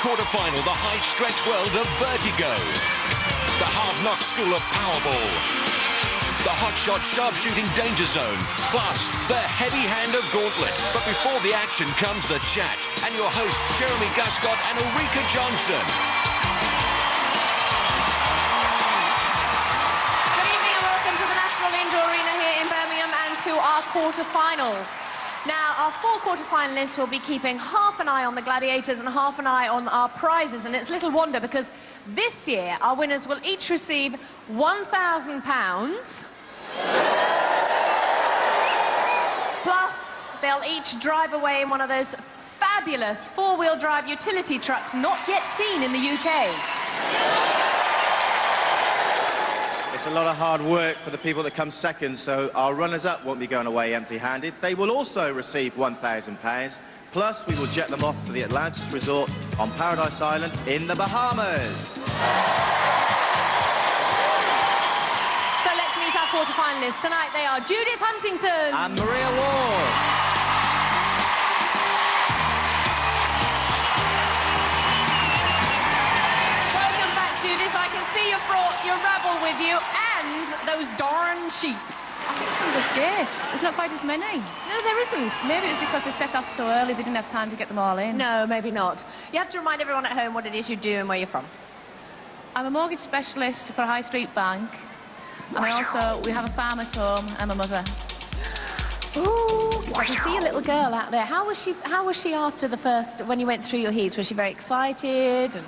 quarter-final, the high-stretch world of vertigo. The hard-knock school of Powerball. The hot-shot sharpshooting danger zone. Plus, the heavy hand of Gauntlet. But before the action comes the chat. And your hosts, Jeremy Guscott and Ulrika Johnson. Good evening and welcome to the National Indoor Arena here in Birmingham and to our quarter-finals. Now, our four quarter-finalists will be keeping half an eye on the Gladiators and half an eye on our prizes. And it's little wonder because this year our winners will each receive £1,000. Plus, they'll each drive away in one of those fabulous four-wheel drive utility trucks not yet seen in the UK. It's a lot of hard work for the people that come second, so our runners-up won't be going away empty-handed. They will also receive £1,000. Plus, we will jet them off to the Atlantis Resort on Paradise Island in the Bahamas. So let's meet our quarter-finalists. Tonight they are Judith Huntington and Maria Ward. Welcome back, Judith. I can see you've brought your rabble with you and those darn sheep. I think some are scared. There's not quite as many. No, there isn't. Maybe it's because they set off so early they didn't have time to get them all in. No, maybe not. You have to remind everyone at home what it is you do and where you're from. I'm a mortgage specialist for a high street bank. And we have a farm at home and my mother. Ooh, because I can see a little girl out there. How was she after the first, when you went through your heats? Was she very excited? And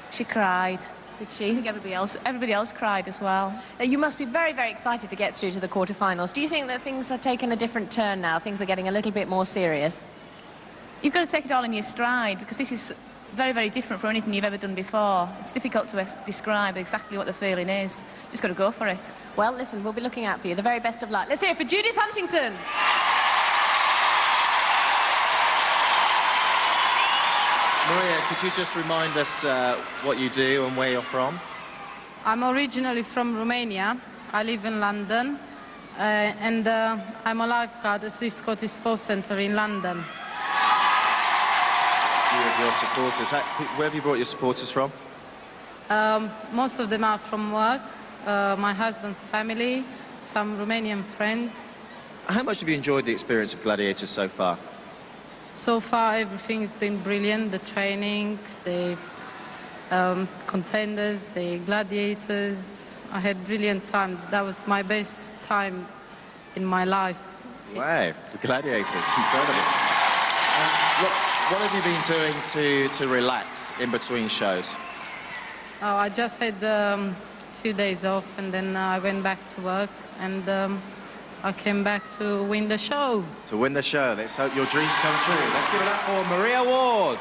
She cried. did I she? think everybody else cried as well. You must be very, very excited to get through to the quarterfinals. Do you think that things are taking a different turn now? Things are getting a little bit more serious? You've got to take it all in your stride because this is very, very different from anything you've ever done before. It's difficult to describe exactly what the feeling is. You've just got to go for it. Well, listen, we'll be looking out for you. The very best of luck. Let's hear it for Judith Huntington. Maria, could you just remind us what you do and where you're from? I'm originally from Romania. I live in London, and I'm a lifeguard at the Scottish Sports Centre in London. You have your supporters. Where have you brought your supporters from? Most of them are from work, my husband's family, some Romanian friends. How much have you enjoyed the experience of Gladiators so far? So far, everything's been brilliant. The training, the contenders, the gladiators. I had a brilliant time. That was my best time in my life. Wow, the Gladiators, incredible. What have you been doing to relax in between shows? Oh, I just had a few days off, and then I went back to work, and I came back to win the show. To win the show. Let's hope your dreams come true. Let's give it up for Maria Ward.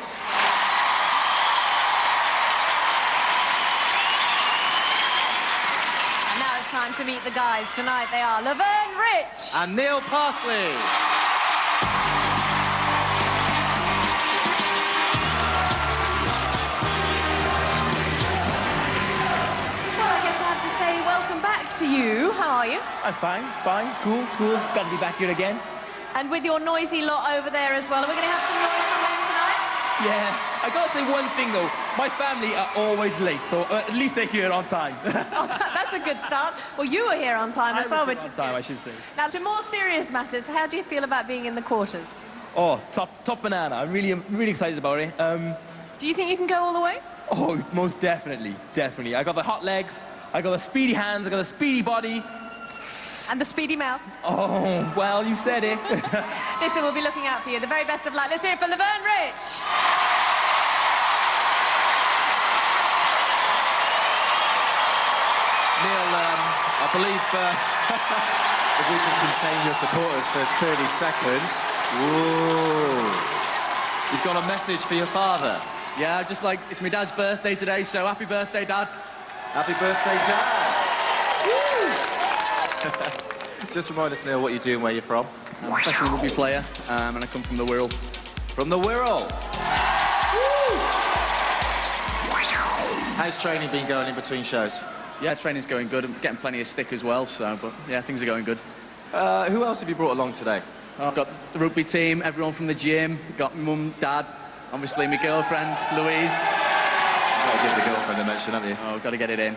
And now it's time to meet the guys. Tonight they are Laverne Rich And Neil Parsley. to you. How are you? I'm fine, cool. Glad to be back here again. And with your noisy lot over there as well. Are we going to have some noise from them tonight? Yeah, I got to say one thing though. My family are always late, so at least they're here on time. Oh, that's a good start. Well, you were here on time as well. On time, I should say. Now, to more serious matters, how do you feel about being in the quarters? Oh, top banana. I'm really excited about it. Do you think you can go all the way? Oh, most definitely. I got the hot legs. I got the speedy hands, I got a speedy body. And the speedy mouth. Oh, well, you've said it. Listen, we'll be looking out for you. The very best of luck. Let's hear it for Laverne Rich. Neil, I believe if we can contain your supporters for 30 seconds. Whoa. You've got a message for your father. Yeah, just like, it's my dad's birthday today, so happy birthday, Dad. Happy birthday, Dad! Just remind us, Neil, what you do and where you're from. I'm a professional rugby player, and I come from the Wirral. From the Wirral? How's training been going in between shows? Yeah, training's going good. I'm getting plenty of stick as well, so, but yeah, things are going good. Who else have you brought along today? I've got the rugby team, everyone from the gym, got my mum, dad, obviously my girlfriend, Louise. Got to give the girlfriend a mention, haven't you? Oh, got to get it in.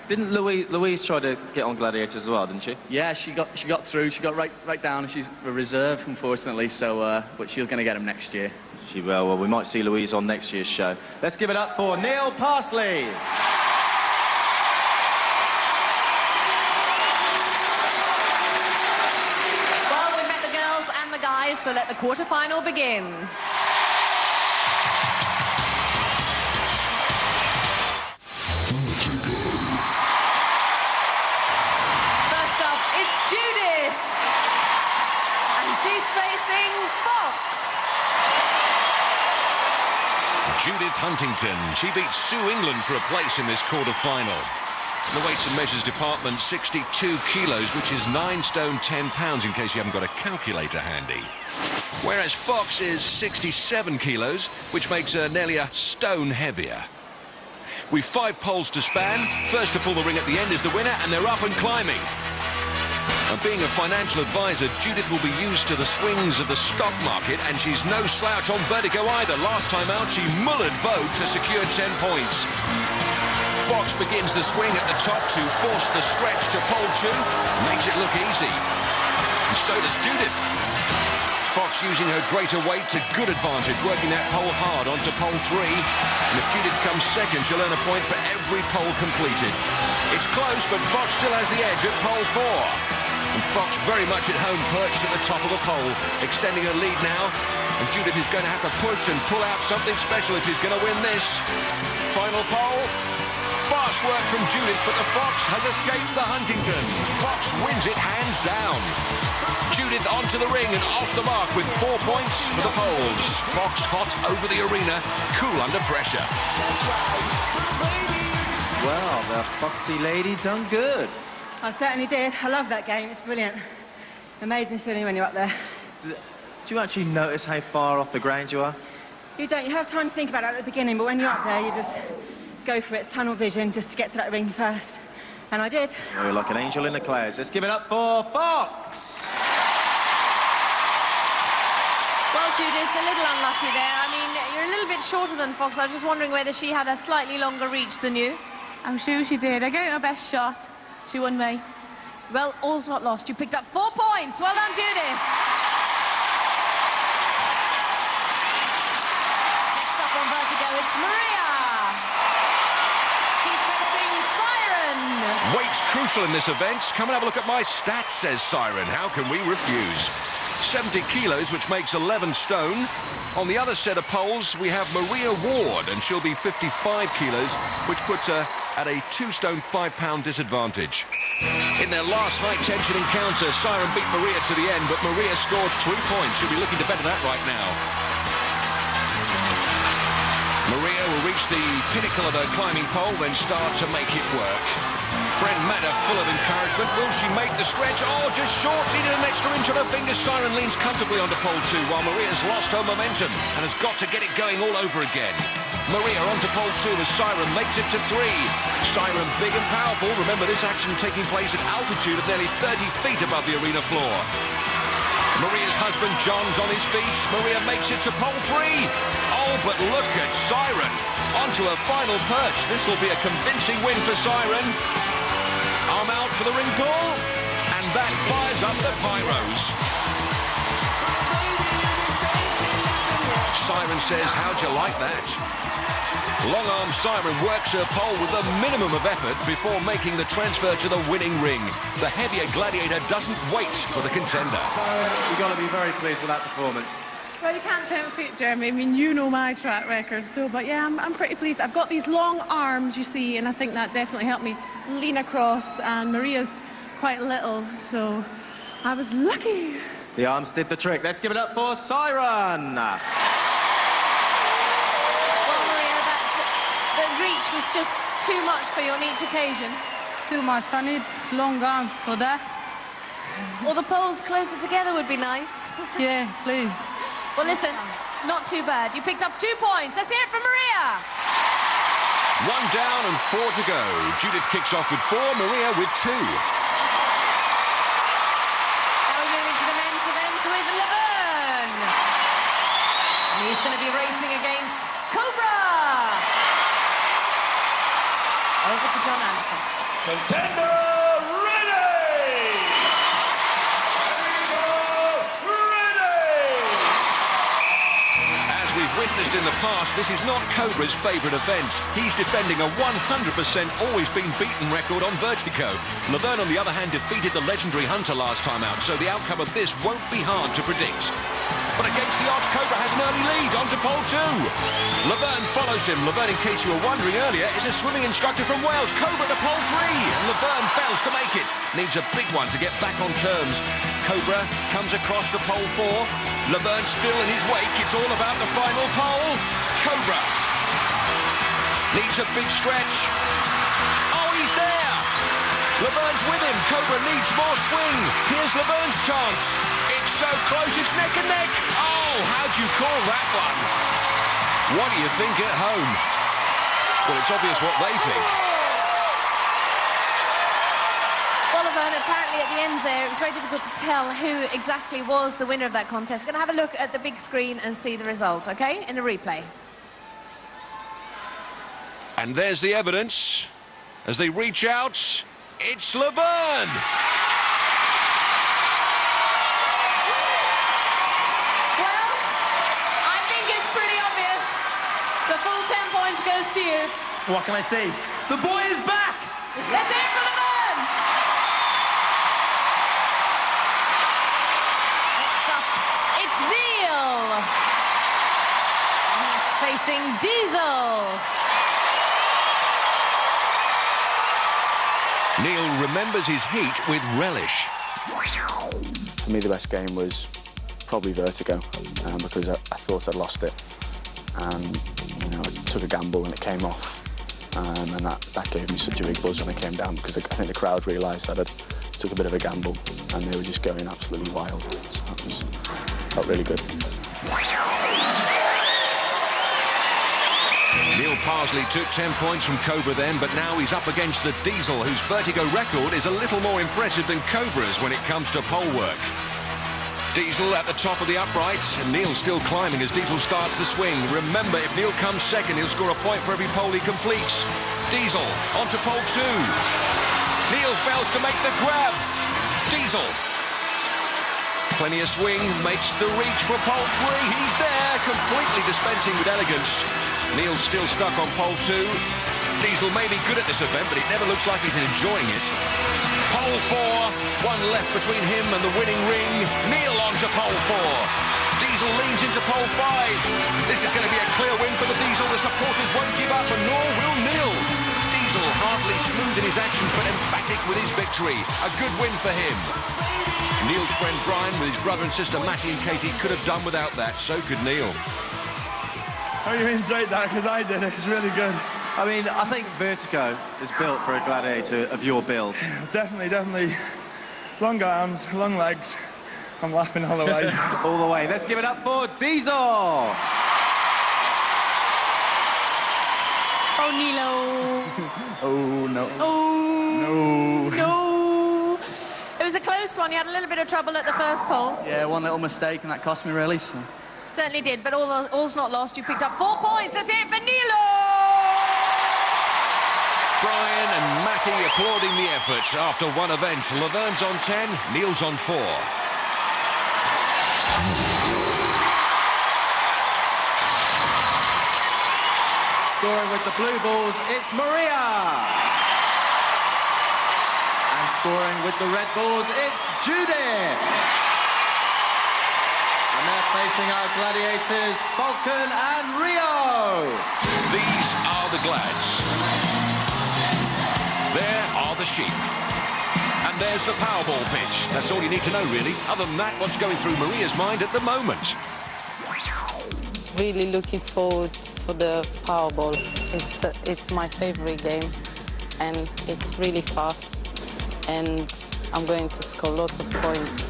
Didn't Louise try to get on Gladiators as well, didn't she? Yeah, she got through. She got right down. She's a reserve, unfortunately. So, but she's going to get him next year. She will. Well, we might see Louise on next year's show. Let's give it up for Neil Parsley. Well, we've met the girls and the guys, so let the quarter-final begin. First up, it's Judith. And she's facing Fox. Judith Huntington. She beats Sue England for a place in this quarter-final. In the weights and measures department, 62 kilos, which is 9 stone 10 pounds, in case you haven't got a calculator handy. Whereas Fox is 67 kilos, which makes her nearly a stone heavier. We've 5 poles to span. First to pull the ring at the end is the winner, and they're up and climbing. And being a financial advisor, Judith will be used to the swings of the stock market, and she's no slouch on vertigo either. Last time out, she mullered Vogue to secure 10 points. Fox begins the swing at the top to force the stretch to pole 2. Makes it look easy. And so does Judith. Fox using her greater weight to good advantage, working that pole hard onto pole 3. And if Judith comes second, she'll earn a point for every pole completed. It's close, but Fox still has the edge at pole 4. And Fox very much at home, perched at the top of the pole, extending her lead now. And Judith is going to have to push and pull out something special if she's going to win this. Final pole. Fast work from Judith, but the Fox has escaped the Huntington. Fox wins it hands down. Judith onto the ring and off the mark with 4 points for the poles. Fox hot over the arena, cool under pressure. Well, the foxy lady done good. I certainly did. I love that game. It's brilliant. Amazing feeling when you're up there. Do you actually notice how far off the ground you are? You don't. You have time to think about it at the beginning, but when you're up there, you just go for it. It's tunnel vision just to get to that ring first. And I did. You're like an angel in the clouds. Let's give it up for Fox. Well, Judith, a little unlucky there. I mean, you're a little bit shorter than Fox. I was just wondering whether she had a slightly longer reach than you. I'm sure she did. I gave her best shot. She won me. Well, all's not lost. You picked up 4 points. Well done, Judith. Next up on vertigo, it's Maria. She's facing Siren. Weight's crucial in this event. Come and have a look at my stats, says Siren. How can we refuse? 70 kilos, which makes 11 stone. On the other set of poles, we have Maria Ward, and she'll be 55 kilos, which puts her at a 2 stone 5 pound disadvantage. In their last high-tension encounter, Siren beat Maria to the end, but Maria scored 3 points. She'll be looking to better that right now. Maria will reach the pinnacle of her climbing pole, then start to make it work. Friend Madda full of encouragement. Will she make the stretch? Oh, just short. Needed an extra inch on her fingers. Siren leans comfortably onto pole 2, while Maria's lost her momentum and has got to get it going all over again. Maria onto pole 2 as Siren makes it to 3. Siren big and powerful. Remember, this action taking place at altitude of nearly 30 feet above the arena floor. Maria's husband John's on his feet. Maria makes it to pole 3. Oh, but look at Siren. Onto her final perch. This will be a convincing win for Siren. Arm out for the ring pull. And that fires up the pyros. Siren says, how'd you like that? Long-arm Siren works her pole with the minimum of effort before making the transfer to the winning ring. The heavier Gladiator doesn't wait for the contender. Siren, you've got to be very pleased with that performance. Well, you can't tempt fate, Jeremy. I mean, you know my track record, so, but yeah, I'm pretty pleased. I've got these long arms, you see, and I think that definitely helped me lean across, and Maria's quite little, so I was lucky. The arms did the trick. Let's give it up for Siren. The reach was just too much for you on each occasion. Too much. I need long arms for that. Or the poles closer together would be nice. Yeah, please. Well, listen, not too bad. You picked up 2 points. Let's hear it from Maria. 1 down and 4 to go. Judith kicks off with 4, Maria with 2. Now we're moving to the men's event with Laverne. He is going to be racing against Cobra. Over to John Anderson. Contender ready! As we've witnessed in the past, this is not Cobra's favourite event. He's defending a 100% always been beaten record on Vertigo. Laverne, on the other hand, defeated the legendary Hunter last time out, so the outcome of this won't be hard to predict. But against the odds, Cobra has an early lead onto pole 2. Laverne follows him. Laverne, in case you were wondering earlier, is a swimming instructor from Wales. Cobra to pole 3, and Laverne fails to make it. Needs a big one to get back on terms. Cobra comes across to pole 4. Laverne still in his wake. It's all about the final pole. Cobra needs a big stretch. Oh, he's there. Laverne's with him. Cobra needs more swing. Here's Laverne's chance. It's so close, it's neck and neck. Oh, how'd you call that one? What do you think at home? Well, it's obvious what they think. Well, Laverne, apparently at the end there, it was very difficult to tell who exactly was the winner of that contest. We're going to have a look at the big screen and see the result, OK, in the replay. And there's the evidence. As they reach out, it's Laverne. The full 10 points goes to you. What can I say? The boy is back! Let's hear it for Laverne! Next up, it's Neil. He's facing Diesel. Neil remembers his heat with relish. For me, the best game was probably Vertigo, because I thought I'd lost it. And you know, I took a gamble and it came off, and that gave me such a big buzz when I came down, because I think the crowd realised that I took a bit of a gamble and they were just going absolutely wild. So that felt really good. Neil Parsley took 10 points from Cobra then, but now he's up against the Diesel, whose Vertigo record is a little more impressive than Cobra's when it comes to pole work. Diesel at the top of the upright, and Neil still climbing as Diesel starts the swing. Remember, if Neil comes second, he'll score a point for every pole he completes. Diesel onto pole 2. Neil fails to make the grab. Diesel. Plenty of swing, makes the reach for pole 3. He's there, completely dispensing with elegance. Neil's still stuck on pole 2. Diesel may be good at this event, but it never looks like he's enjoying it. Pole 4, one left between him and the winning ring. Neil onto pole 4. Diesel leans into pole 5. This is going to be a clear win for the Diesel. The supporters won't give up, and nor will Neil. Diesel hardly smooth in his actions, but emphatic with his victory. A good win for him. Neil's friend Brian, with his brother and sister Matty and Katie, could have done without that. So could Neil. Oh, you enjoyed that, because I did. It was really good. I mean, I think Vertigo is built for a gladiator of your build. Definitely. Long arms, long legs. I'm laughing all the way. All the way. Let's give it up for Diesel. Oh, Nilo. Oh, no. Oh. No. No. It was a close one. You had a little bit of trouble at the first pole. Yeah, one little mistake and that cost me really. So. Certainly did, but all's not lost. You picked up 4 points. Let's hear it for Nilo. Brian and Matty applauding the effort after one event. Laverne's on 10, Neil's on 4. Scoring with the blue balls, it's Maria. And scoring with the red balls, it's Judith. And they're facing our gladiators, Falcon and Rio. These are the Glads. There are the sheep. And there's the Powerball pitch. That's all you need to know, really. Other than that, what's going through Maria's mind at the moment? Really looking forward for the Powerball. It's my favorite game, and it's really fast, and I'm going to score lots of points.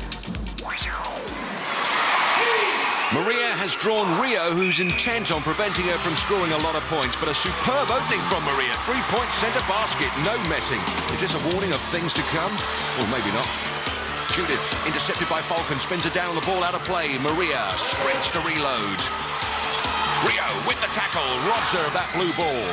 Maria has drawn Rio, who's intent on preventing her from scoring a lot of points, but a superb opening from Maria. 3-point centre basket, no messing. Is this a warning of things to come? Or maybe not. Judith, intercepted by Falcon, spins her down, the ball out of play. Maria sprints to reload. Rio with the tackle, robs her of that blue ball.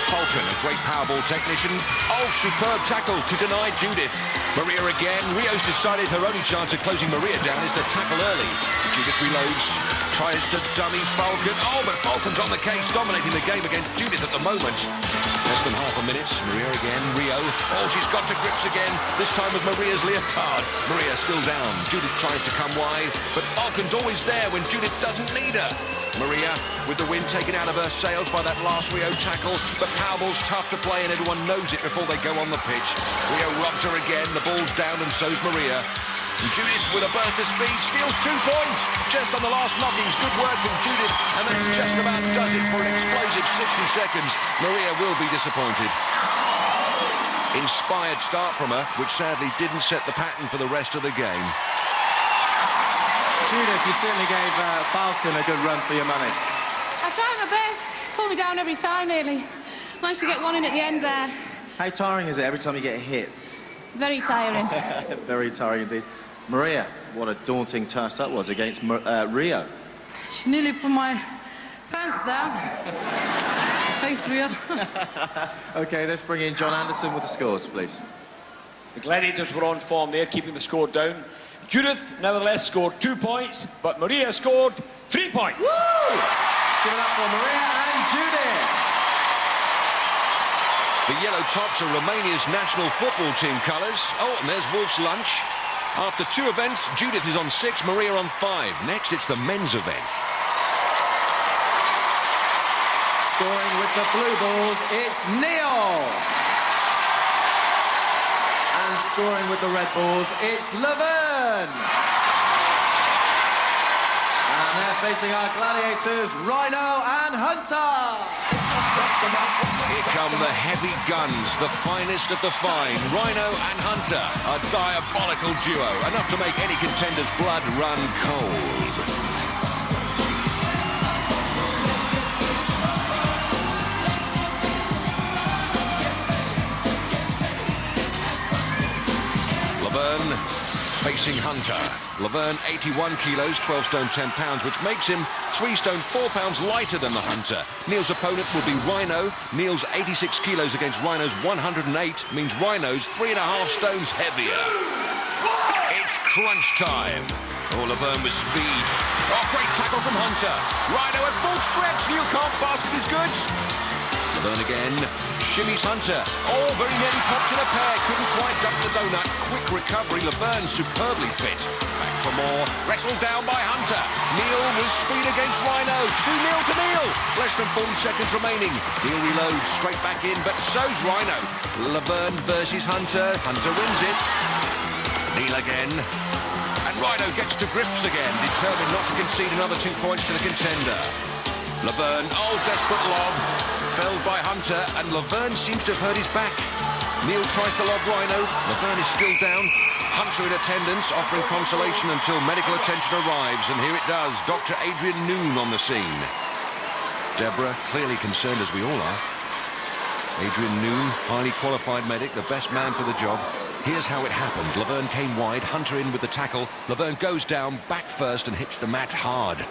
Falcon, a great powerball technician. Oh, superb tackle to deny Judith. Maria again. Rio's decided her only chance of closing Maria down is to tackle early. Judith reloads, tries to dummy Falcon. Oh, but Falcon's on the case, dominating the game against Judith at the moment. Less than half a minute. Maria again. Rio. Oh, she's got to grips again. This time with Maria's leotard. Maria still down. Judith tries to come wide, but Falcon's always there when Judith doesn't need her. Maria, with the wind taken out of her sails by that last Rio tackle, but powerball's tough to play and everyone knows it before they go on the pitch. Rio robs her again, the ball's down and so's Maria. And Judith, with a burst of speed, steals 2 points. Just on the last knockings, good work from Judith, and that just about does it for an explosive 60 seconds. Maria will be disappointed. Inspired start from her, which sadly didn't set the pattern for the rest of the game. Judith, you certainly gave Falcon a good run for your money. I tried my best. Pulled me down every time, nearly. Managed to get one in at the end there. How tiring is it every time you get hit? Very tiring. Very tiring indeed. Maria, what a daunting task that was against Rio. She nearly put my pants down. Thanks, Rio. OK, let's bring in John Anderson with the scores, please. The Gladiators were on form there, keeping the score down. Judith, nevertheless, scored 2 points, but Maria scored 3 points. Woo! Let's give it up for Maria and Judith. The yellow tops are Romania's national football team colours. Oh, and there's Wolf's lunch. After 2 events, Judith is on 6, Maria on 5. Next, it's the men's event. Scoring with the blue balls, it's Neil. And scoring with the red balls, it's Laverne. And they're facing our gladiators, Rhino and Hunter. Here come the heavy guns, the finest of the fine. Rhino and Hunter, a diabolical duo, enough to make any contender's blood run cold. Laverne facing Hunter. Laverne, 81 kilos, 12 stone 10 pounds, which makes him 3 stone 4 pounds lighter than the Hunter. Neil's opponent will be Rhino. Neil's 86 kilos against Rhino's 108 means Rhino's 3.5 stones heavier. It's crunch time. Oh, Laverne with speed. Oh, great tackle from Hunter. Rhino at full stretch. Neil can't basket his goods. Laverne again, shimmies Hunter. Oh, very nearly popped in a pair. Couldn't quite dump the donut. Quick recovery. Laverne superbly fit. Back for more. Wrestled down by Hunter. Neil with speed against Rhino. 2-0 to Neil. Less than 40 seconds remaining. Neil reloads straight back in, but so's Rhino. Laverne versus Hunter. Hunter wins it. Neil again. And Rhino gets to grips again, determined not to concede another 2 points to the contender. Laverne, oh, desperate lob. Felled by Hunter, and Laverne seems to have hurt his back. Neil tries to lob Rhino. Laverne is still down. Hunter in attendance, offering consolation until medical attention arrives, and here it does. Dr. Adrian Noon on the scene. Deborah, clearly concerned as we all are. Adrian Noon, highly qualified medic, the best man for the job. Here's how it happened. Laverne came wide, Hunter in with the tackle. Laverne goes down, back first, and hits the mat hard.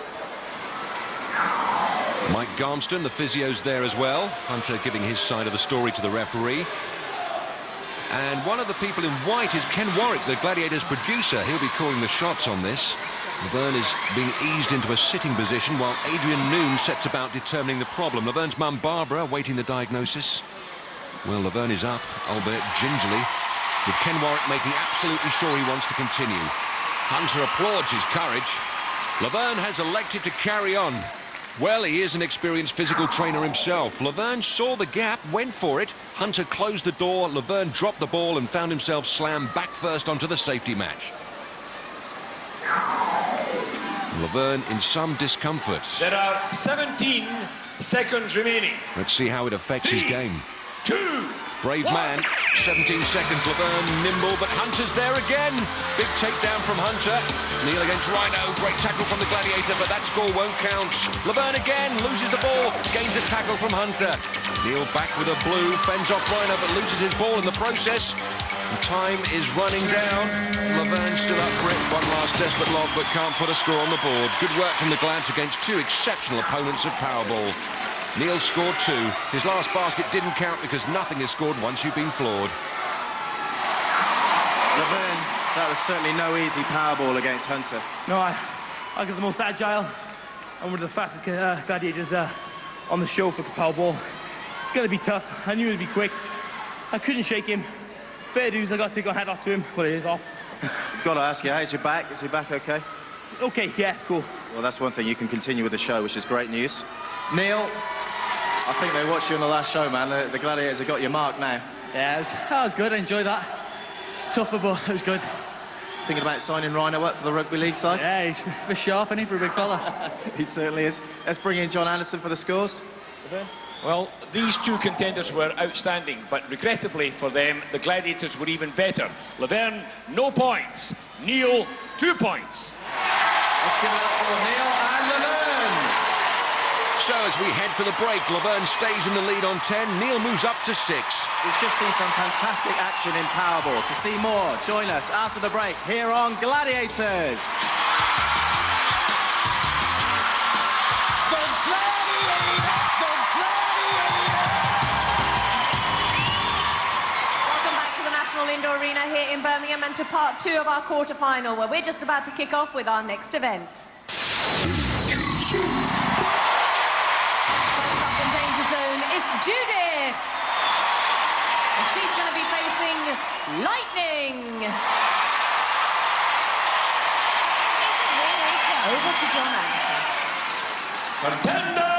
Mike Garmston, the physio's there as well. Hunter giving his side of the story to the referee. And one of the people in white is Ken Warwick, the Gladiators producer. He'll be calling the shots on this. Laverne is being eased into a sitting position while Adrian Noon sets about determining the problem. Laverne's mum, Barbara, awaiting the diagnosis. Well, Laverne is up, albeit gingerly, with Ken Warwick making absolutely sure he wants to continue. Hunter applauds his courage. Laverne has elected to carry on. Well, he is an experienced physical trainer himself. Laverne saw the gap, went for it. Hunter closed the door. Laverne dropped the ball and found himself slammed back first onto the safety mat. Laverne in some discomfort. There are 17 seconds remaining. Let's see how it affects his game. 2, Brave man, 17 seconds, Laverne nimble, but Hunter's there again. Big takedown from Hunter. Neil against Rhino, great tackle from the Gladiator, but that score won't count. Laverne again, loses the ball, gains a tackle from Hunter. Neil back with a blue, fends off Rhino, but loses his ball in the process. The time is running down. Laverne still up for it. One last desperate lob, but can't put a score on the board. Good work from the Glads against two exceptional opponents of Powerball. Neil scored 2. His last basket didn't count because nothing is scored once you've been floored. Laverne, that was certainly no easy Powerball against Hunter. No, I got the most agile and one of the fastest gladiators on the show for the Powerball. It's going to be tough. I knew it'd be quick. I couldn't shake him. Fair dues, I got to take my hat off to him. Well, it is off. Got to ask you, how's your back? Is your back okay? Okay, yeah, it's cool. Well, that's one thing. You can continue with the show, which is great news. Neil, I think they watched you on the last show, man. The Gladiators have got your mark now. Yeah, that was good. I enjoyed that. It's tougher, but it was good. Thinking about signing Rhino up for the rugby league side? Yeah, he's a bit sharp, isn't he, for a big fella? He certainly is. Let's bring in John Anderson for the scores. Well, these two contenders were outstanding, but regrettably for them, the Gladiators were even better. Laverne, no points. Neil, 2 points. Let's give it up for Neil and Laverne. So as we head for the break, Laverne stays in the lead on 10. Neil moves up to 6. We've just seen some fantastic action in Powerball. To see more, join us after the break here on Gladiators. Indoor Arena here in Birmingham, and to part 2 of our quarter-final, where we're just about to kick off with our next event. First up in Danger Zone, it's Judith. And she's going to be facing Lightning. Over to John Anderson. Contender!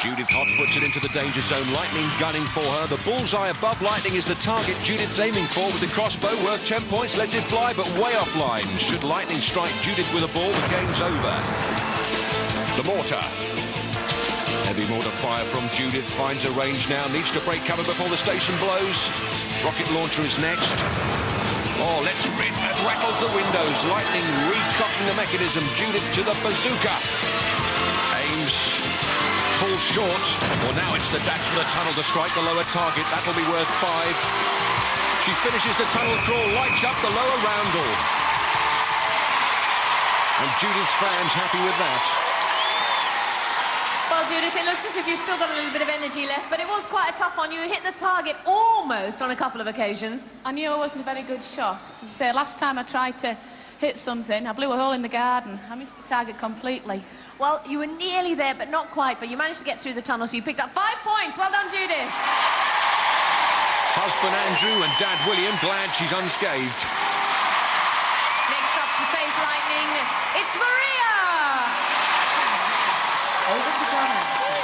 Judith hot-footed into the danger zone. Lightning gunning for her. The bullseye above Lightning is the target Judith's aiming for with the crossbow. Worth 10 points, lets it fly, but way offline. Should Lightning strike Judith with a ball, the game's over. The mortar. Heavy mortar fire from Judith. Finds a range now. Needs to break cover before the station blows. Rocket launcher is next. Oh, let's rip. It rattles the windows. Lightning recocking the mechanism. Judith to the bazooka. Aims. Falls short. Well, now it's the dash for the tunnel to strike the lower target. That'll be worth 5. She finishes the tunnel crawl, lights up the lower roundel. And Judith's fans happy with that. Well, Judith, it looks as if you've still got a little bit of energy left, but it was quite a tough one. You hit the target almost on a couple of occasions. I knew I wasn't a very good shot. As I say, last time I tried to hit something, I blew a hole in the garden. I missed the target completely. Well, you were nearly there, but not quite. But you managed to get through the tunnel, so you picked up 5 points. Well done, Judith. Husband Andrew and Dad William glad she's unscathed. Next up to face Lightning, it's Maria. Over to John Anderson.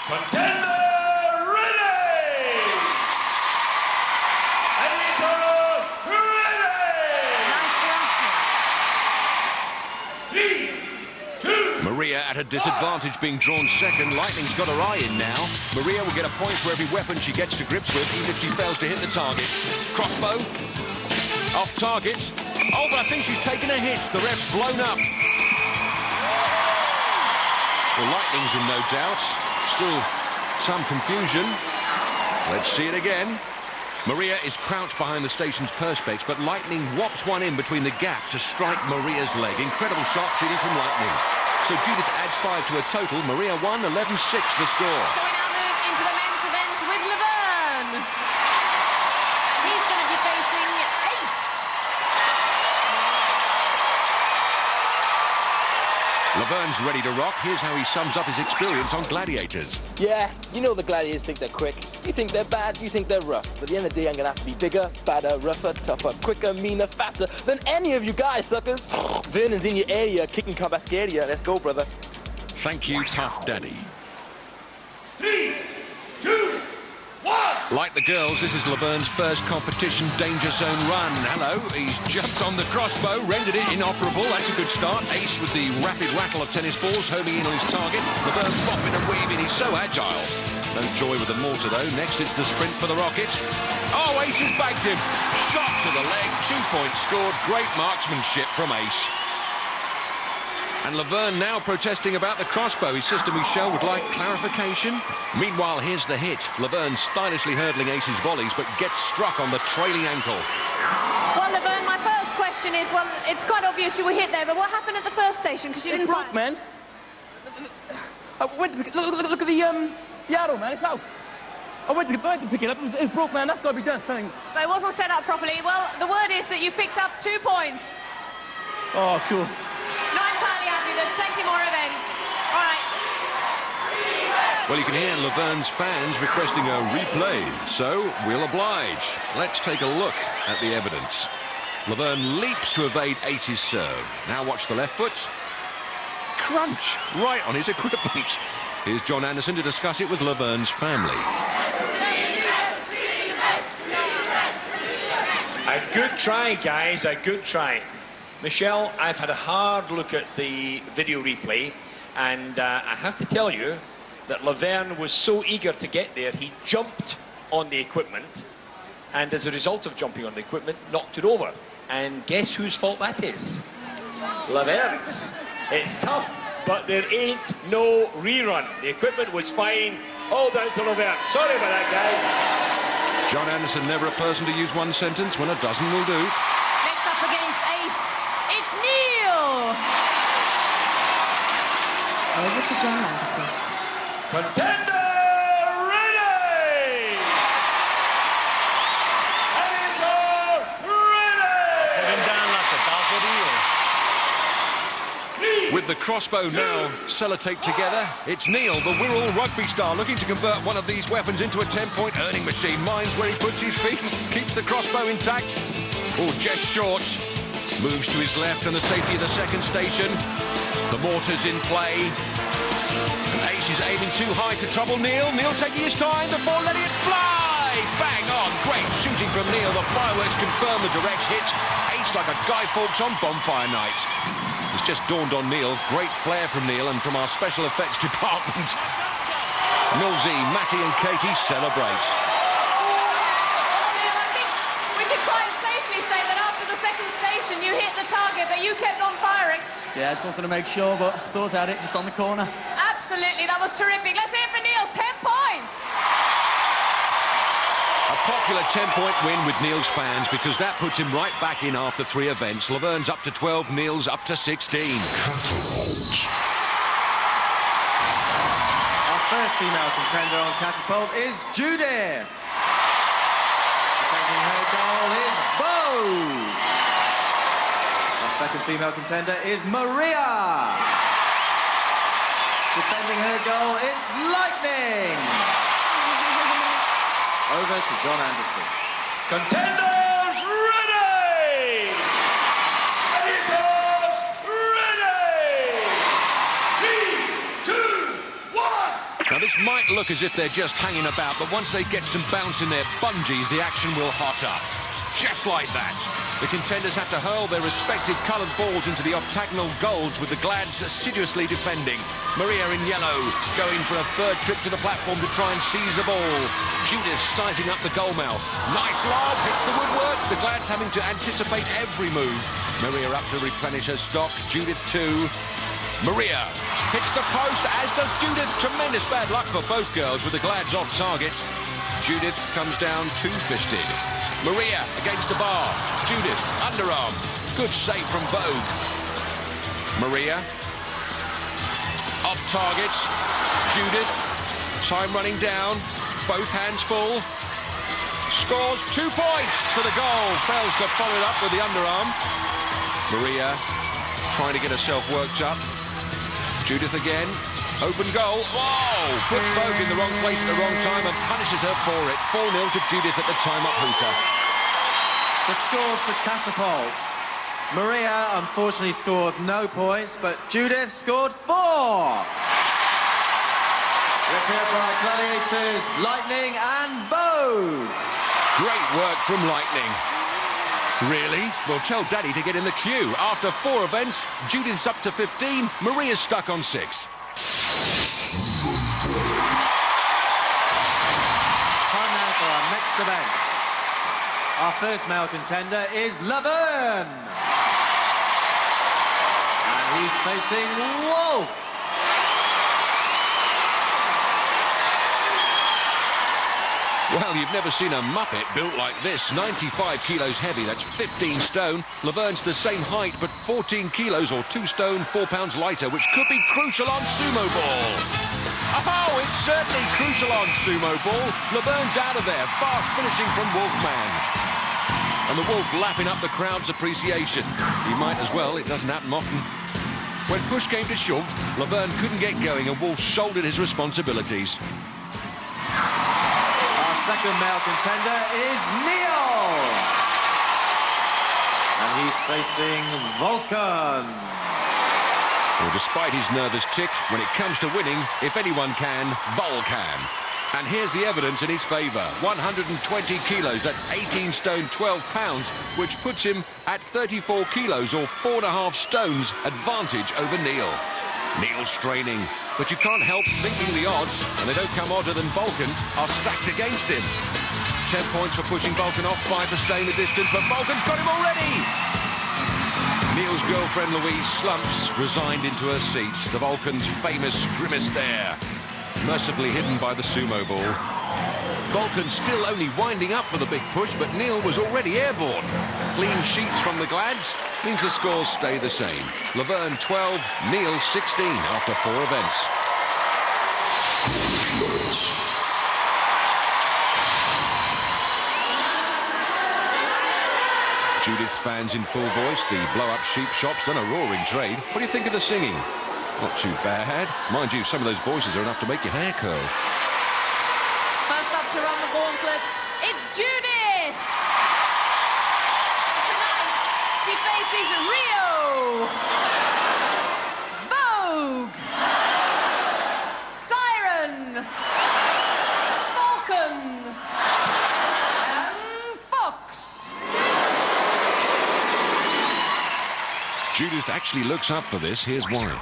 Contender ready! Editor ready! 3, 2. Maria at a disadvantage being drawn second. Lightning's got her eye in now. Maria will get a point for every weapon she gets to grips with, even if she fails to hit the target. Crossbow. Off target. Oh, but I think she's taken a hit. The ref's blown up. Well, Lightning's in no doubt. Still some confusion. Let's see it again. Maria is crouched behind the station's perspex, but Lightning whops one in between the gap to strike Maria's leg. Incredible sharpshooting from Lightning. So Judith adds 5 to a total. Maria won, 11-6 the score. So we now move into the men's event with Laverne. And he's going to be facing Ace. Laverne's ready to rock. Here's how he sums up his experience on Gladiators. Yeah, you know the Gladiators think they're quick. You think they're bad, you think they're rough. But at the end of the day, I'm going to have to be bigger, badder, rougher, tougher, quicker, meaner, faster than any of you guys, suckers. Vernon's in your area, kicking Cabascaria. Let's go, brother. Thank you, Puff Daddy. 3, 2, 1. Like the girls, this is Laverne's first competition danger zone run. Hello, he's jumped on the crossbow, rendered it inoperable. That's a good start. Ace with the rapid rattle of tennis balls, homing in on his target. Laverne bopping and weaving. He's so agile. No joy with the mortar, though. Next, it's the sprint for the Rockets. Oh, Ace has bagged him. Shot to the leg. 2 points scored. Great marksmanship from Ace. And Laverne now protesting about the crossbow. His sister Michelle would like clarification. Meanwhile, here's the hit. Laverne stylishly hurdling Ace's volleys, but gets struck on the trailing ankle. Well, Laverne, my first question is, well, it's quite obvious you were hit there, but what happened at the first station? Because you didn't broke, fire. man. I went to pick, look at the arrow, man. It's out. I went to pick it up. It broke, man. That's got to be done. Something. So it wasn't set up properly. Well, the word is that you picked up 2 points. Oh, cool. Not entirely happy. There's plenty more events. All right. Well, you can hear Laverne's fans requesting a replay, so we'll oblige. Let's take a look at the evidence. Laverne leaps to evade Ace's serve. Now watch the left foot. Crunch right on his equipment. Here's John Anderson to discuss it with Laverne's family. A good try, guys, a good try. Michelle, I've had a hard look at the video replay, and I have to tell you that Laverne was so eager to get there, he jumped on the equipment, and as a result of jumping on the equipment, knocked it over. And guess whose fault that is? Laverne's. It's tough, but there ain't no rerun. The equipment was fine, all down to Laverne. Sorry about that, guys. John Anderson, never a person to use one sentence when a dozen will do. Next up against Ace, it's Neil. Over to John Anderson. Contender ready! Editor ready! Put him down like a dog with ears. With the crossbow now sellotaped together, it's Neil, the Wirral rugby star, looking to convert one of these weapons into a 10-point earning machine. Minds where he puts his feet, keeps the crossbow intact. Oh, just short. Moves to his left and the safety of the second station. The mortar's in play. And Ace is aiming too high to trouble Neil. Neil's taking his time before letting it fly. Bang on. Great shooting from Neil. The fireworks confirm the direct hit. Ace like a Guy Fawkes on bonfire night. It's just dawned on Neil. Great flair from Neil and from our special effects department. Millsy, Matty and Katie celebrate. Neil, I think we can quite safely say that after the second station you hit the target, but you kept on firing. Yeah, I just wanted to make sure, but thought I had it just on the corner. Absolutely, that was terrific. Let's hear it for Neil. 10 points. A popular 10-point win with Neil's fans because that puts him right back in after 3 events. Laverne's up to 12, Neil's up to 16. Our first female contender on Catapult is Judith. Defending her goal is Bo. Our second female contender is Maria. Defending her goal is Lightning. Over to John Anderson. Contenders ready! Editors ready! 3, 2, 1! Now this might look as if they're just hanging about, but once they get some bounce in their bungees, the action will hot up. Just like that. The contenders have to hurl their respective coloured balls into the octagonal goals with the Glads assiduously defending. Maria in yellow going for a third trip to the platform to try and seize the ball. Judith sizing up the goal mouth. Nice lob, hits the woodwork. The Glads having to anticipate every move. Maria up to replenish her stock. Judith too. Maria hits the post, as does Judith. Tremendous bad luck for both girls with the Glads off target. Judith comes down two-fisted. Maria against the bar. Judith, underarm. Good save from Vogue. Maria. Off target. Judith. Time running down. Both hands full. Scores 2 points for the goal. Fails to follow it up with the underarm. Maria trying to get herself worked up. Judith again. Open goal. Whoa! Puts Vogue in the wrong place at the wrong time and punishes her for it. 4-0 to Judith at the time-up hooter. The scores for Catapult. Maria unfortunately scored no points, but Judith scored 4. Let's hear it for our Gladiators, Lightning and Vogue. Great work from Lightning. Really? Well, tell Daddy to get in the queue. After 4 events, Judith's up to 15, Maria's stuck on 6. Time now for our next event. Our first male contender is Laverne. And He's facing Wolf. Well, you've never seen a Muppet built like this. 95 kilos heavy, that's 15 stone. Laverne's the same height, but 14 kilos or 2 stone, 4 pounds lighter, which could be crucial on sumo ball. Oh, it's certainly crucial on sumo ball. Laverne's out of there, fast finishing from Wolfman. And the Wolf lapping up the crowd's appreciation. He might as well, it doesn't happen often. When push came to shove, Laverne couldn't get going and Wolf shouldered his responsibilities. Our second male contender is Neil. And he's facing Vulcan. Well, despite his nervous tick, when it comes to winning, if anyone can, Vol can. And here's the evidence in his favour. 120 kilos, that's 18 stone, 12 pounds, which puts him at 34 kilos or 4.5 stones advantage over Neil. Neil's straining, but you can't help thinking the odds, and they don't come odder than Vulcan, are stacked against him. 10 points for pushing Vulcan off, 5 for staying the distance, but Vulcan's got him already! Neil's girlfriend Louise slumps, resigned into her seat. The Vulcan's famous grimace there, mercifully hidden by the sumo ball. Vulcan's still only winding up for the big push, but Neil was already airborne. Clean sheets from the Glads means the scores stay the same. Laverne 12, Neil 16 after 4 events. Judith fans in full voice. The blow-up sheep shop's done a roaring trade. What do you think of the singing? Not too bad. Mind you, some of those voices are enough to make your hair curl. First up to run the gauntlet, it's Judith! Tonight, she faces Rio, Vogue, Siren, Falcon, and Fox. Judith actually looks up for this. Here's why.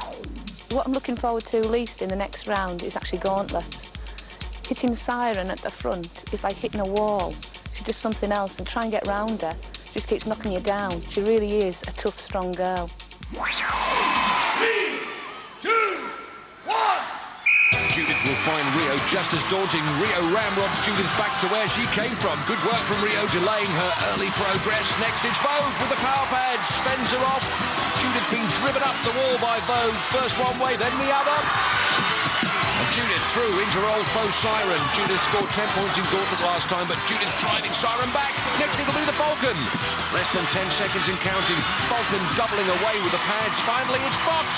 What I'm looking forward to least in the next round is actually Gauntlet. Hitting Siren at the front is like hitting a wall. She does something else, and try and get round her. She just keeps knocking you down. She really is a tough, strong girl. 3, 2, 1. Judith will find Rio just as daunting. Rio ramrods Judith back to where she came from. Good work from Rio, delaying her early progress. Next it's Vogue with the power pads. Fends her off. Judith being driven up the wall by Vogue. First one way, then the other. And Judith through into her old foe Siren. Judith scored 10 points in Gauntlet last time, but Judith driving Siren back. Next it'll be the Falcon. Less than 10 seconds in counting. Falcon doubling away with the pads. Finally it's Fox.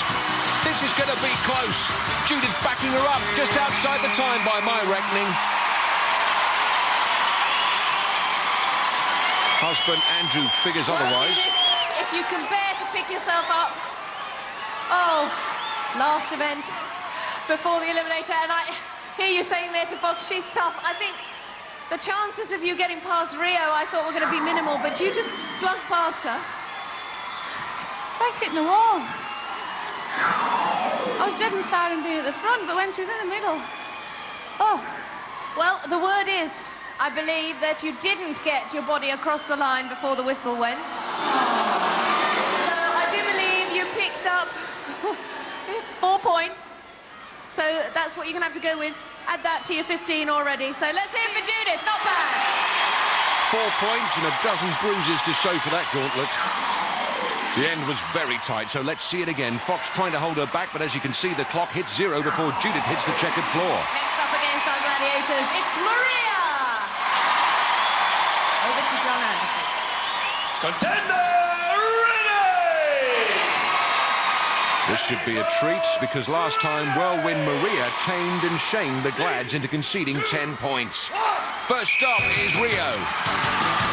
This is going to be close. Judith backing her up just outside the time by my reckoning. Husband Andrew figures otherwise. Judith, if you can bear to pick yourself up. Oh, last event before the Eliminator, and I hear you saying there to Fox, she's tough. I think the chances of you getting past Rio, I thought were going to be minimal, but you just slunk past her. It's like hitting a wall. I was dreading Siren being at the front, but when she was in the middle... Oh. Well, the word is, I believe, that you didn't get your body across the line before the whistle went. So I do believe you picked up 4 points. So that's what you're going to have to go with. Add that to your 15 already. So let's hear it for Judith. Not bad. 4 points and a dozen bruises to show for that gauntlet. The end was very tight, so let's see it again. Fox trying to hold her back, but as you can see, the clock hits 0 before Judith hits the checkered floor. Next up against our Gladiators, it's Maria! Over to John Anderson. Contender ready! This should be a treat, because last time Whirlwind Maria tamed and shamed the Glads into conceding 10 points. First stop is Rio.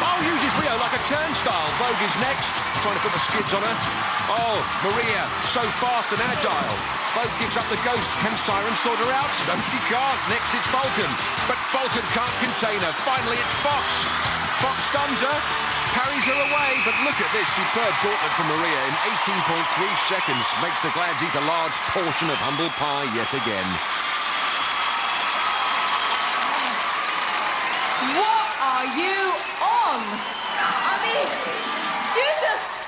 Oh, uses Rio like a turnstile. Vogue is next, trying to put the skids on her. Oh, Maria, so fast and agile. Vogue gives up the ghost. Can Siren sort her out? No, she can't. Next it's Falcon. But Falcon can't contain her. Finally, it's Fox. Fox stuns her, parries her away. But look at this superb gauntlet from Maria in 18.3 seconds. Makes the Glads eat a large portion of humble pie yet again. What are you on? I mean, you just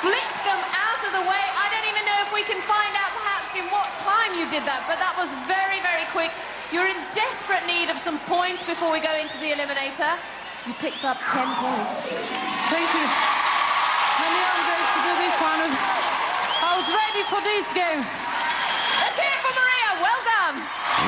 flicked them out of the way. I don't even know if we can find out perhaps in what time you did that, but that was very, very quick. You're in desperate need of some points before we go into the eliminator. You picked up 10 points. Thank you. I knew I'm going to do this one. I was ready for this game. Let's hear it for Maria. Well done.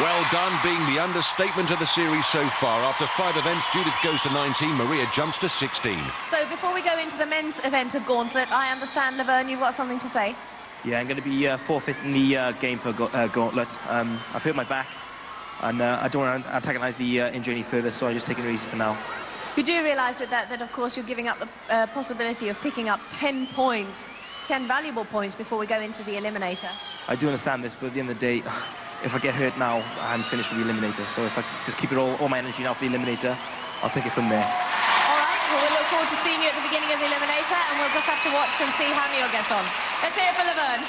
Well done, being the understatement of the series so far. After 5 events, Judith goes to 19, Maria jumps to 16. So before we go into the men's event of Gauntlet, I understand, Laverne, you've got something to say? Yeah, I'm going to be forfeiting the game for Gauntlet. I've hurt my back, and I don't want to antagonise the injury any further, so I'm just taking it easy for now. You do realise with that, of course, you're giving up the possibility of picking up 10 points, 10 valuable points before we go into the eliminator. I do understand this, but at the end of the day, if I get hurt now, I'm finished for the eliminator. So if I just keep it all my energy now for the eliminator, I'll take it from there. All right, well, we'll look forward to seeing you at the beginning of the eliminator, and we'll just have to watch and see how Neil gets on. Let's hear it for Laverne.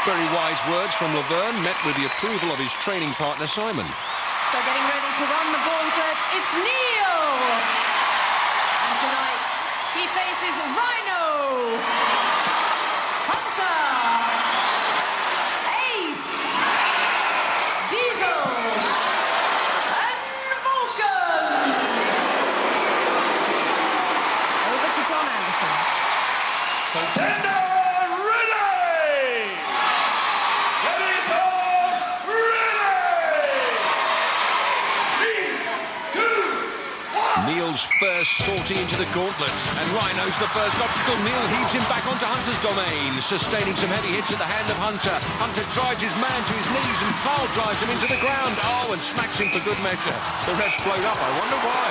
Very wise words from Laverne, met with the approval of his training partner, Simon. So getting ready to run the gauntlet, it's Neil! And tonight, he faces Rhino, Hunter, Ace, Diesel, and Vulcan! Over to John Anderson. Contender ready! Gladiators ready! Neil's first sortie into the gauntlet, and Rhino's the first obstacle. Neil heaves him back onto Hunter's domain, sustaining some heavy hits at the hand of Hunter. Hunter drives his man to his knees, and Carl drives him into the ground. Oh, and smacks him for good measure. The rest blowed up. I wonder why.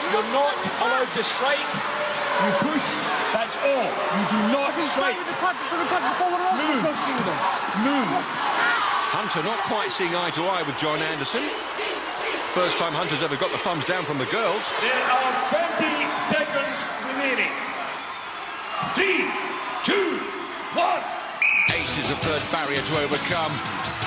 You're not allowed to strike. You push. That's all. You do not strike. Move. Move. Hunter not quite seeing eye to eye with John Anderson. First time Hunter's ever got the thumbs down from the girls. There are 20 seconds remaining. 3, 2, 1. Ace is the third barrier to overcome.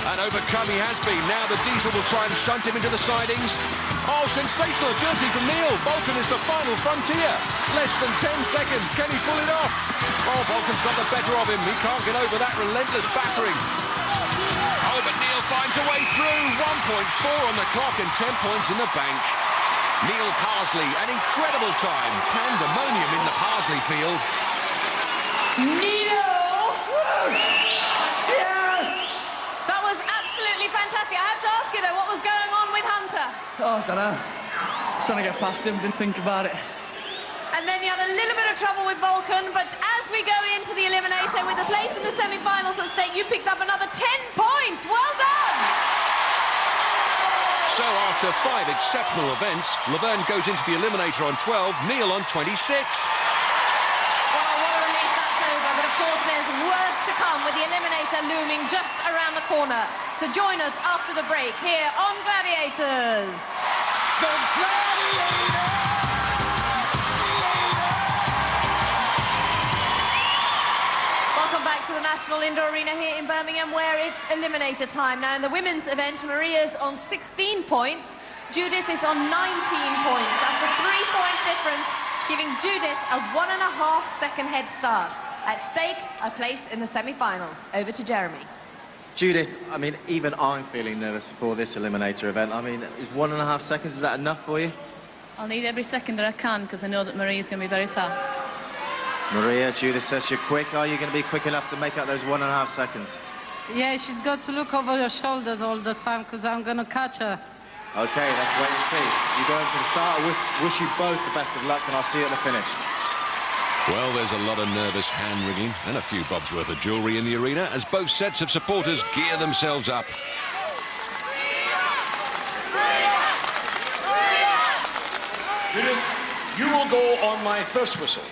And overcome he has been. Now the Diesel will try and shunt him into the sidings. Oh, sensational agility from Neil. Vulcan is the final frontier. Less than 10 seconds. Can he pull it off? Oh, Vulcan's got the better of him. He can't get over that relentless battering. Oh, but Neil finds a way through. 1.4 on the clock and 10 points in the bank. Neil Parsley, an incredible time. Pandemonium in the Parsley field. Neil! Yes! That was absolutely fantastic. I have to ask you, though, what was going on with Hunter? Oh, I don't know. Just trying to get past him, didn't think about it. And then you had a little bit of trouble with Vulcan, but as we go into the eliminator with a place in the semi-finals at stake, you picked up another 10 points. Well done! So after 5 exceptional events, Laverne goes into the eliminator on 12, Neil on 26. Well, what a relief that's over, but of course there's worse to come with the eliminator looming just around the corner. So join us after the break here on Gladiators. The Gladiators! Welcome back to the National Indoor Arena here in Birmingham, where it's eliminator time. Now, in the women's event, Maria's on 16 points. Judith is on 19 points. That's a 3-point difference, giving Judith a 1.5-second head start. At stake, a place in the semi-finals. Over to Jeremy. Judith, I mean, even I'm feeling nervous before this eliminator event. I mean, is 1.5 seconds, is that enough for you? I'll need every second that I can, because I know that Maria's going to be very fast. Maria, Judith says you're quick. Are you going to be quick enough to make up those 1.5 seconds? Yeah, she's got to look over her shoulders all the time, because I'm going to catch her. OK, let's wait and see. You go into the start. I wish you both the best of luck, and I'll see you at the finish. Well, there's a lot of nervous hand-wringing and a few bobs worth of jewellery in the arena as both sets of supporters gear themselves up. Judith, you will go on my first whistle.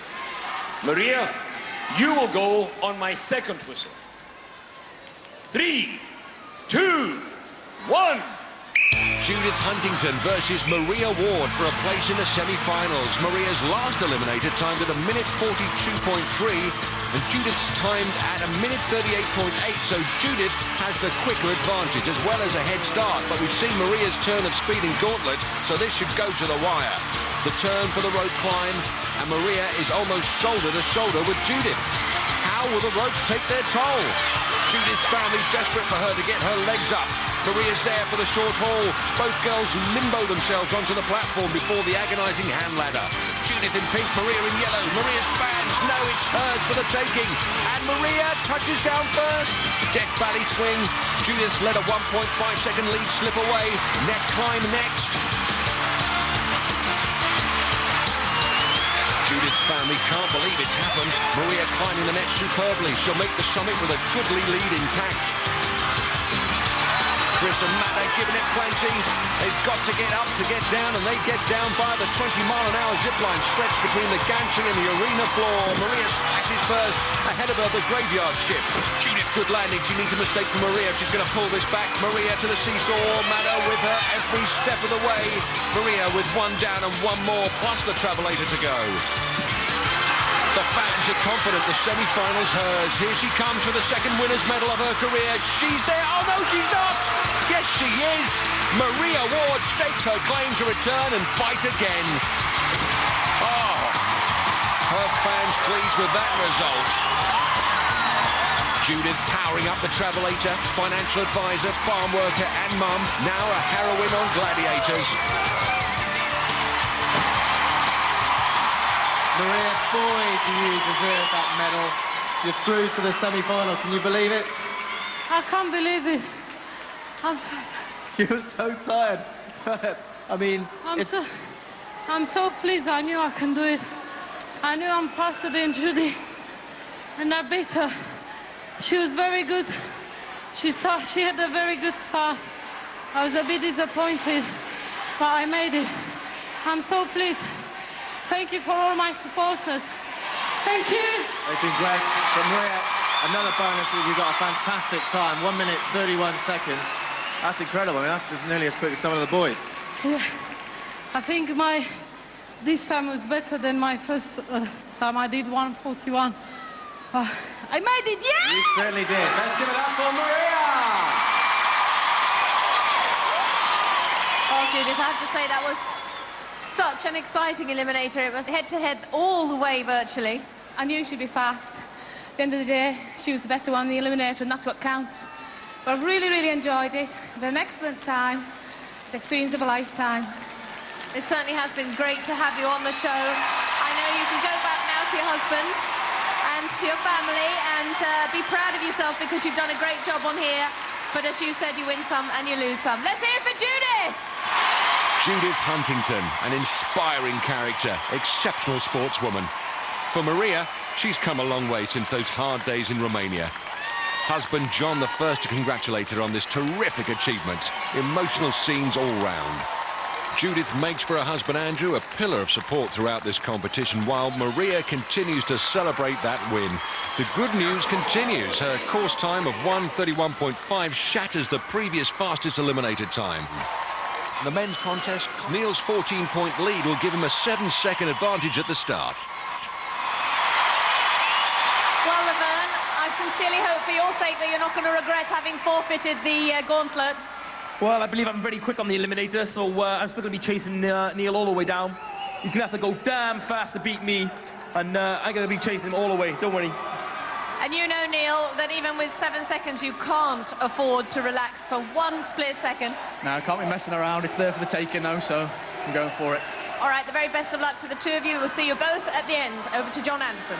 Maria, you will go on my second whistle. 3, 2, 1. Judith Huntington versus Maria Ward for a place in the semi-finals. Maria's last eliminator timed at 1:42.3, and Judith's timed at 1:38.8, so Judith has the quicker advantage as well as a head start. But we've seen Maria's turn of speed in gauntlet, so this should go to the wire. The turn for the rope climb, and Maria is almost shoulder to shoulder with Judith. How will the ropes take their toll? Judith's family desperate for her to get her legs up. Maria's there for the short haul. Both girls limbo themselves onto the platform before the agonising hand ladder. Judith in pink, Maria in yellow. Maria's fans know it's hers for the taking. And Maria touches down first. Death Valley swing. Judith's let a 1.5-second lead slip away. Net climb next. Judith's family can't believe it's happened. Maria climbing the net superbly. She'll make the summit with a goodly lead intact. Chris and Matt are giving it plenty. They've got to get up to get down, and they get down by the 20-mile-an-hour zipline stretch between the gantry and the arena floor. Maria splashes first, ahead of her the graveyard shift. Judith, good landing. She needs a mistake from Maria. She's going to pull this back. Maria to the seesaw. Matt with her every step of the way. Maria with one down and one more, plus the travelator to go. The fans are confident the semi-final's hers. Here she comes for the second winner's medal of her career. She's there. Oh, no, she's not. Yes, she is. Maria Ward stakes her claim to return and fight again. Oh, her fans pleased with that result. Judith powering up the travelator, financial advisor, farm worker and mum, now a heroine on Gladiators. Maria, boy, do you deserve that medal. You're through to the semi-final. Can you believe it? I can't believe it. I'm so... You're so tired. I mean... I'm so pleased. I knew I can do it. I knew I'm faster than Judy. And I beat her. She was very good. She had a very good start. I was a bit disappointed, but I made it. I'm so pleased. Thank you for all my supporters. Thank you. They've been great. But Maria, another bonus that you got a fantastic time, 1 minute 31 seconds. That's incredible. I mean, that's nearly as quick as some of the boys. Yeah. I think this time was better than my first time. I did 1:41. I made it, yeah! You certainly did. Let's give it up for Maria! Well, Judith, I have to say that was such an exciting eliminator. It was head-to-head all the way, virtually. I knew she'd be fast. At the end of the day, she was the better one, the eliminator, and that's what counts. But I've really, really enjoyed it. I've had an excellent time. It's an experience of a lifetime. It certainly has been great to have you on the show. I know you can go back now to your husband and to your family and be proud of yourself because you've done a great job on here. But as you said, you win some and you lose some. Let's hear it for Judith! Judith Huntington, an inspiring character, exceptional sportswoman. For Maria, she's come a long way since those hard days in Romania. Husband John the first to congratulate her on this terrific achievement. Emotional scenes all round. Judith makes for her husband Andrew a pillar of support throughout this competition, while Maria continues to celebrate that win. The good news continues. Her course time of 1:31.5 shatters the previous fastest eliminated time. In the men's contest, Neil's 14-point lead will give him a 7-second advantage at the start. Well, Laverne, I sincerely hope for your sake that you're not going to regret having forfeited the gauntlet. Well, I believe I'm very quick on the eliminator, so I'm still going to be chasing Neil all the way down. He's going to have to go damn fast to beat me, and I'm going to be chasing him all the way, don't worry. And you know, Neil, that even with 7 seconds, you can't afford to relax for one split second. No, I can't be messing around. It's there for the taking now, so I'm going for it. All right, the very best of luck to the two of you. We'll see you both at the end. Over to John Anderson.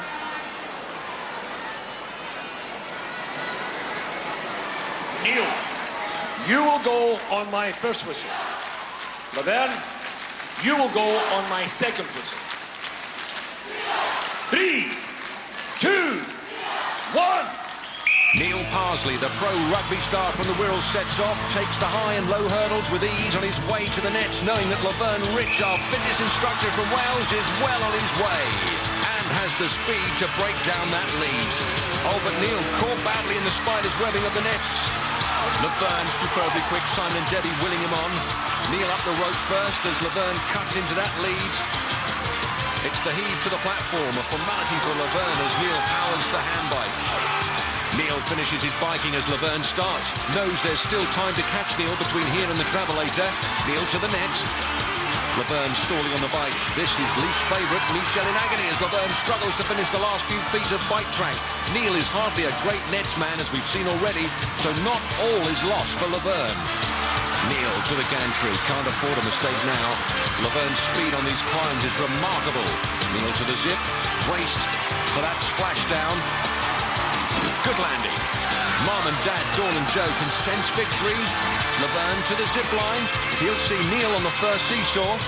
Neil, you will go on my first whistle. Laverne, you will go on my second whistle. 3, 2, 1. Neil Parsley, the pro rugby star from the Wirral, sets off, takes the high and low hurdles with ease on his way to the nets, knowing that Laverne Rich, our fitness instructor from Wales, is well on his way and has the speed to break down that lead. Oh, but Neil caught badly in the spider's webbing of the nets. Laverne superbly quick, Simon and Debbie willing him on. Neil up the rope first as Laverne cuts into that lead. It's the heave to the platform, a formality for Laverne as Neil powers the handbike. Neil finishes his biking as Laverne starts. Knows there's still time to catch Neil between here and the Travelator. Neil to the net. Laverne stalling on the bike. This is least favourite, Michel in agony as Laverne struggles to finish the last few feet of bike track. Neil is hardly a great netsman as we've seen already, so not all is lost for Laverne. Neil to the gantry, can't afford a mistake now. Laverne's speed on these climbs is remarkable. Neil to the zip, braced for that splashdown. Good landing. Mom and Dad, Dawn and Joe can sense victory. Laverne to the zip line. He'll see Neil on the first seesaw.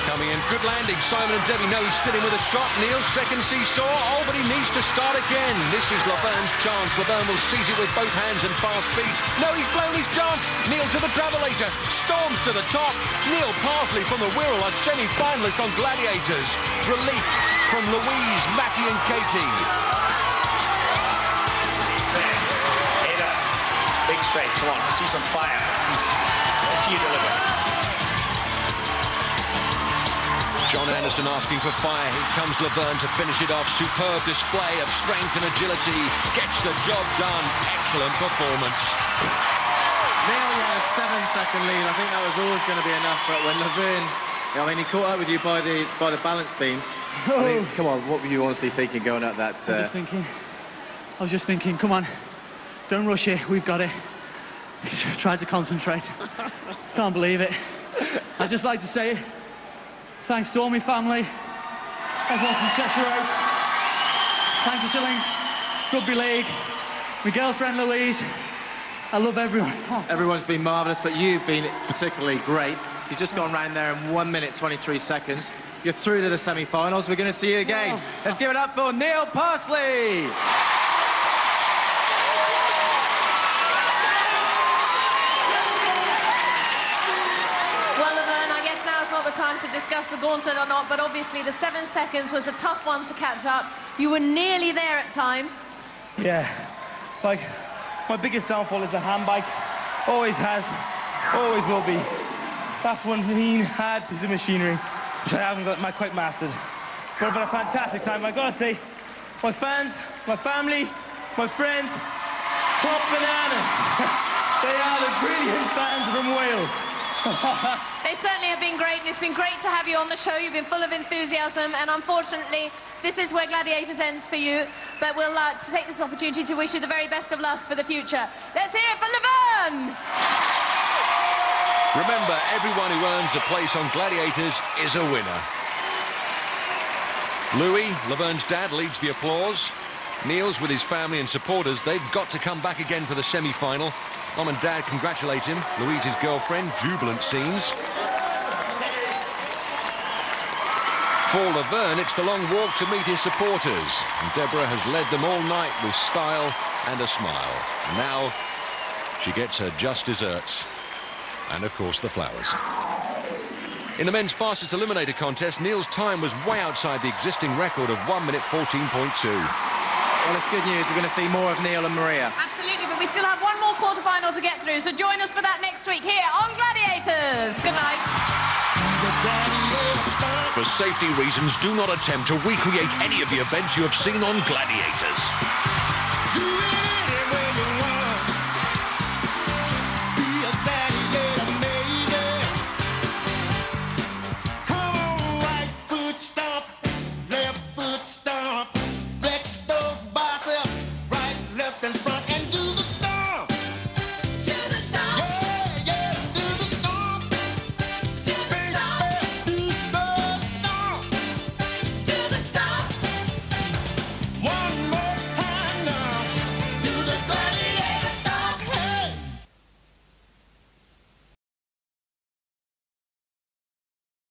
Coming in, good landing. Simon and Debbie know he's still in with a shot. Neil, second seesaw. Oh, but he needs to start again. This is Laverne's chance. Laverne will seize it with both hands and fast feet. No, he's blown his chance. Neil to the Travelator. Storms to the top. Neil Parsley from the Wirral, a semi-finalist on Gladiators. Relief from Louise, Matty and Katie. Big straight, come on, let's see some fire. Let's see you deliver. John Anderson asking for fire. Here comes Laverne to finish it off. Superb display of strength and agility. Gets the job done. Excellent performance. Neil, you had a 7-second lead. I think that was always going to be enough, but when Laverne, I mean, he caught up with you by the balance beams. I mean, come on, what were you honestly thinking going up that? I was just thinking, come on. Don't rush it, we've got it. Tried to concentrate. Can't believe it. I'd just like to say thanks to all my family, everyone from Cheshire Oaks, Lancashire Lynx, Rugby League, my girlfriend Louise. I love everyone. Everyone's been marvellous, but you've been particularly great. You've just gone round there in 1 minute, 23 seconds. You're through to the semi-finals. We're going to see you again. Let's give it up for Neil Parsley. The time to discuss the gauntlet or not, but obviously the 7 seconds was a tough one to catch up. You were nearly there at times. Yeah, like my biggest downfall is the handbike. Always has, always will be. That's one mean, hard piece of machinery which I haven't got quite mastered. But I've had a fantastic time. I gotta say, my fans, my family, my friends, top bananas. They are the brilliant fans from Wales. They certainly have been great, and it's been great to have you on the show. You've been full of enthusiasm, and unfortunately, this is where Gladiators ends for you. But we'll take this opportunity to wish you the very best of luck for the future. Let's hear it for Laverne! Remember, everyone who earns a place on Gladiators is a winner. Louis, Laverne's dad, leads the applause. Neil's with his family and supporters. They've got to come back again for the semi-final. Mom and Dad congratulate him. Louise, his girlfriend, jubilant scenes. For Laverne, it's the long walk to meet his supporters. And Deborah has led them all night with style and a smile. Now, she gets her just desserts. And, of course, the flowers. In the men's fastest eliminator contest, Neil's time was way outside the existing record of 1 minute 14.2. Well, it's good news. We're going to see more of Neil and Maria. Absolutely, but we still have one more quarter-final to get through, so join us for that next week here on Gladiators. Good night. For safety reasons, do not attempt to recreate any of the events you have seen on Gladiators.